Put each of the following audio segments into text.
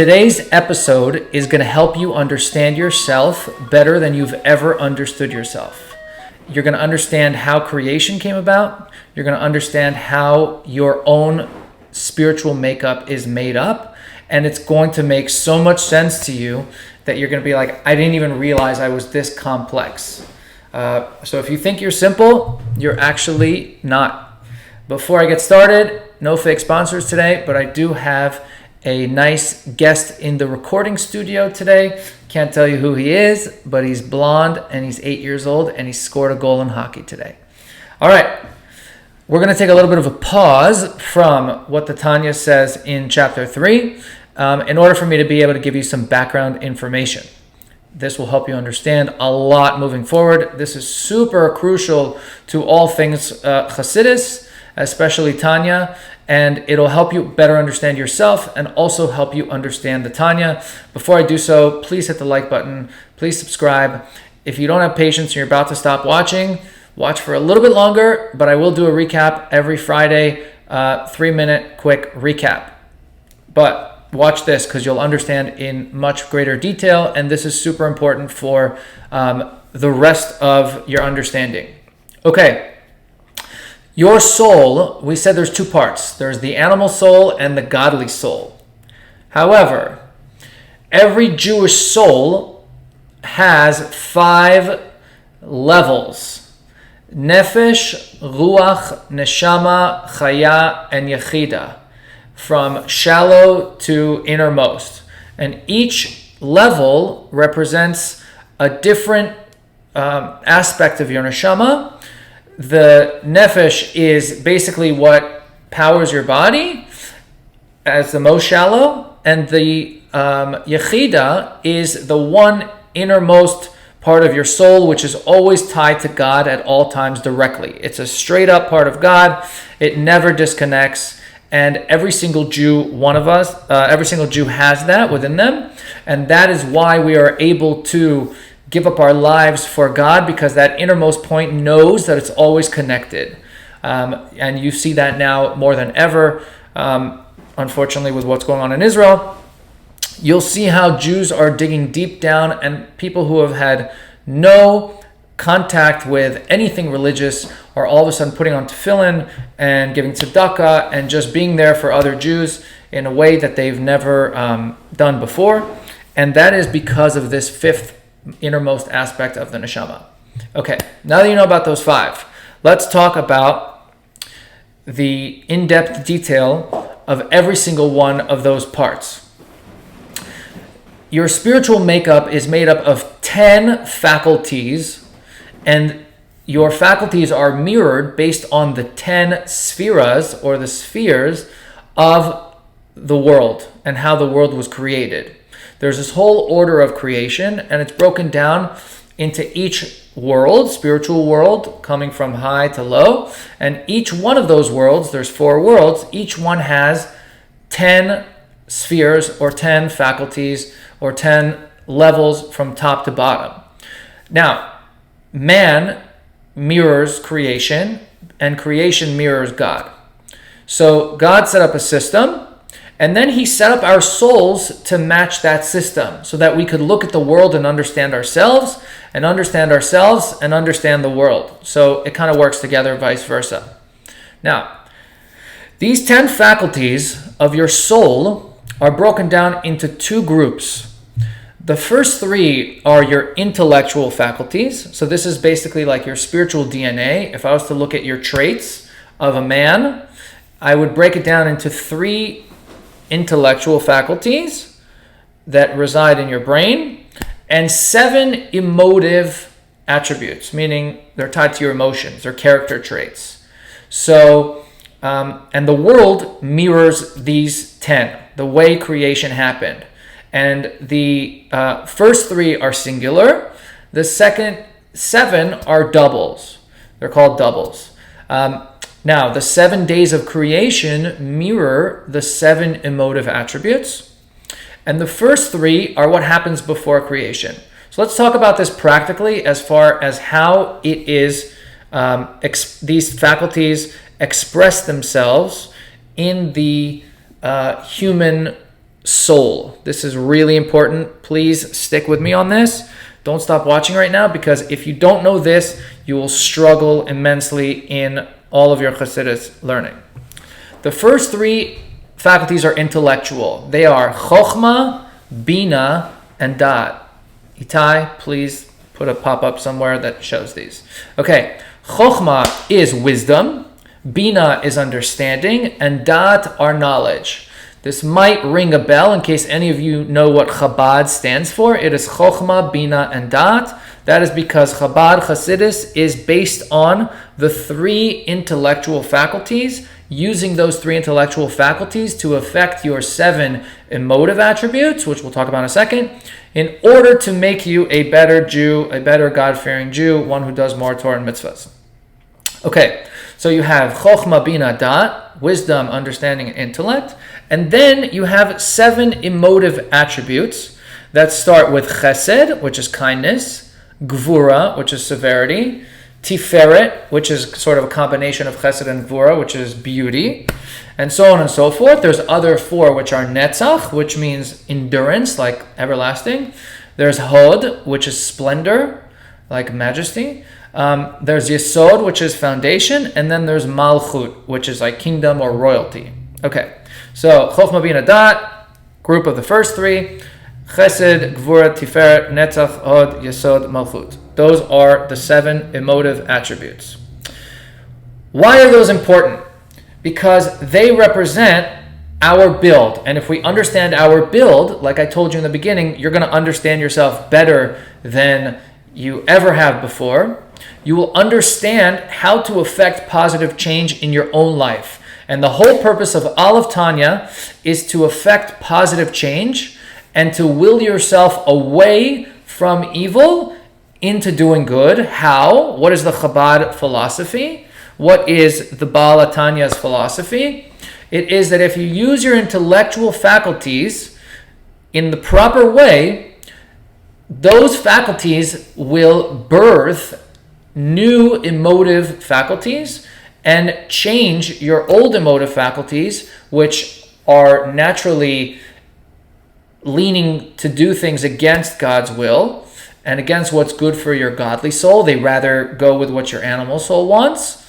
Today's episode is going to help you understand yourself better than you've ever understood yourself. You're going to understand how creation came about. You're going to understand how your own spiritual makeup is made up. And it's going to make so much sense to you that you're going to be like, I didn't even realize I was this complex. So if you think you're simple, you're actually not. Before I get started, no fake sponsors today, but I do have a nice guest in the recording studio today. Can't tell you who he is, but he's blonde and he's 8 years old and he scored a goal in hockey today. All right, we're going to take a little bit of a pause from what the Tanya says in chapter 3 in order for me to be able to give you some background information. This will help you understand a lot moving forward. This is super crucial to all things Hasidus, especially Tanya, and it'll help you better understand yourself and also help you understand the Tanya. Before I do so, please hit the like button. Please subscribe. If you don't have patience and you're about to stop watching, watch for a little bit longer, but I will do a recap every Friday, 3-minute quick recap. But watch this because you'll understand in much greater detail, and this is super important for the rest of your understanding. Okay. Your soul, we said there's two parts. There's the animal soul and the godly soul. However, every Jewish soul has 5 levels. Nefesh, Ruach, Neshama, Chaya, and Yechida. From shallow to innermost. And each level represents a different aspect of your neshama. The nefesh is basically what powers your body as the most shallow, and the yechida is the one innermost part of your soul, which is always tied to God at all times directly. It's a straight up part of God. It never disconnects, and every single Jew, every single Jew has that within them, and that is why we are able to give up our lives for God, because that innermost point knows that it's always connected. And you see that now more than ever, unfortunately, with what's going on in Israel. You'll see how Jews are digging deep down, and people who have had no contact with anything religious are all of a sudden putting on tefillin and giving tzedakah and just being there for other Jews in a way that they've never done before. And that is because of this 5th innermost aspect of the neshama. Okay, now that you know about those 5, let's talk about the in-depth detail of every single one of those parts. Your spiritual makeup is made up of 10 faculties, and your faculties are mirrored based on the 10 spheras, or the spheres of the world and how the world was created. There's this whole order of creation, and it's broken down into each world, spiritual world, coming from high to low. And each one of those worlds, there's 4 worlds, each one has 10 spheres or 10 faculties or 10 levels from top to bottom. Now, man mirrors creation, and creation mirrors God. So God set up a system, and then he set up our souls to match that system so that we could look at the world and understand ourselves and understand the world. So it kind of works together, vice versa. Now, these 10 faculties of your soul are broken down into 2 groups. The first 3 are your intellectual faculties. So this is basically like your spiritual DNA. If I was to look at your traits of a man, I would break it down into 3 intellectual faculties that reside in your brain, and 7 emotive attributes, meaning they're tied to your emotions or character traits. So, and the world mirrors these 10, the way creation happened. And the first 3 are singular. The second 7 are doubles. They're called doubles. Now, the 7 days of creation mirror the 7 emotive attributes. And the first 3 are what happens before creation. So let's talk about this practically as far as how it is these faculties express themselves in the human soul. This is really important. Please stick with me on this. Don't stop watching right now, because if you don't know this, you will struggle immensely in all of your Chassidus learning. The first three faculties are intellectual. They are Chokhmah, Bina, and Dat. Itai, please put a pop-up somewhere that shows these. Okay, Chokhmah is wisdom, Bina is understanding, and Dat are knowledge. This might ring a bell in case any of you know what Chabad stands for. It is Chokhmah, Bina, and Dat. That is because Chabad Hasidus is based on the three intellectual faculties, using those three intellectual faculties to affect your 7 emotive attributes, which we'll talk about in a second, in order to make you a better Jew, a better God-fearing Jew, one who does more Torah and mitzvahs. Okay, so you have Chokhmah, Bina, Dat, wisdom, understanding, and intellect. And then you have 7 emotive attributes that start with Chesed, which is kindness, Gvura, which is severity, Tiferet, which is sort of a combination of Chesed and Gvura, which is beauty, and so on and so forth. There's other 4, which are Netzach, which means endurance, like everlasting. There's Hod, which is splendor, like majesty. There's Yesod, which is foundation, and then there's Malchut, which is like kingdom or royalty. Okay, so Chokhmah, Bina, Dat, group of the first 3, Chesed, Gvura, Tiferet, Netzach, Hod, Yesod, Malchut. Those are the 7 emotive attributes. Why are those important? Because they represent our build. And if we understand our build, like I told you in the beginning, you're going to understand yourself better than you ever have before. You will understand how to affect positive change in your own life. And the whole purpose of all of Tanya is to affect positive change and to will yourself away from evil into doing good. How? What is the Chabad philosophy? What is the Baal Tanya's philosophy? It is that if you use your intellectual faculties in the proper way, those faculties will birth new emotive faculties and change your old emotive faculties, which are naturally leaning to do things against God's will and against what's good for your godly soul. They rather go with what your animal soul wants.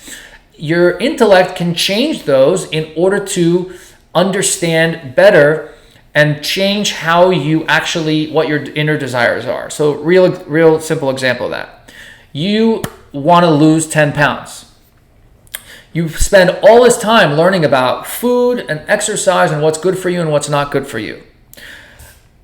Your intellect can change those in order to understand better and change how you actually, what your inner desires are. So real simple example of that. You want to lose 10 pounds. You spend all this time learning about food and exercise and what's good for you and what's not good for you.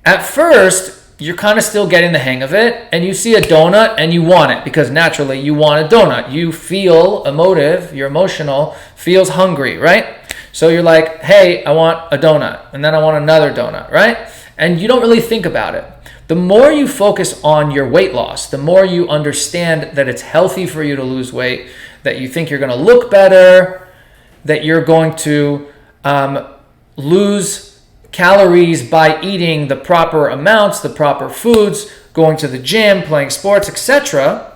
At first, you're kind of still getting the hang of it, and you see a donut and you want it because naturally you want a donut. You feel emotive, you're emotional, feels hungry, right? So you're like, hey, I want a donut, and then I want another donut, right? And you don't really think about it. The more you focus on your weight loss, the more you understand that it's healthy for you to lose weight, that you think you're going to look better, that you're going to lose calories by eating the proper amounts, the proper foods, going to the gym, playing sports, etc.,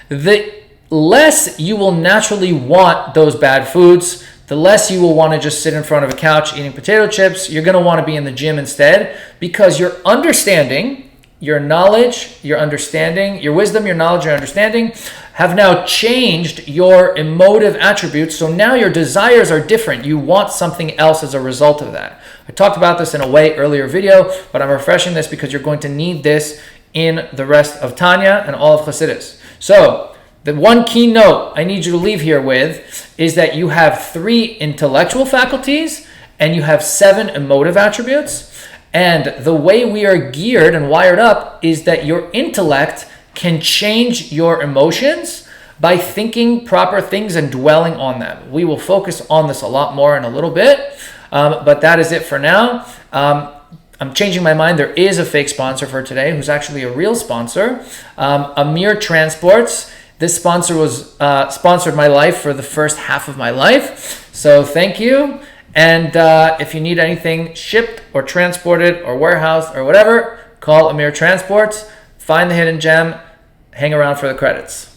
the less you will naturally want those bad foods, the less you will want to just sit in front of a couch eating potato chips. You're going to want to be in the gym instead, because your understanding, your knowledge, your understanding, your wisdom, your knowledge, your understanding have now changed your emotive attributes. So now your desires are different. You want something else as a result of that. I talked about this in a way earlier video, but I'm refreshing this because you're going to need this in the rest of Tanya and all of Chassidus. So the one key note I need you to leave here with is that you have 3 intellectual faculties and you have 7 emotive attributes. And the way we are geared and wired up is that your intellect can change your emotions by thinking proper things and dwelling on them. We will focus on this a lot more in a little bit, but that is it for now. I'm changing my mind. There is a fake sponsor for today who's actually a real sponsor, Amir Transports. This sponsor was sponsored my life for the first half of my life. So thank you. And if you need anything shipped or transported or warehoused or whatever, call Amir Transports. Find the hidden gem. Hang around for the credits.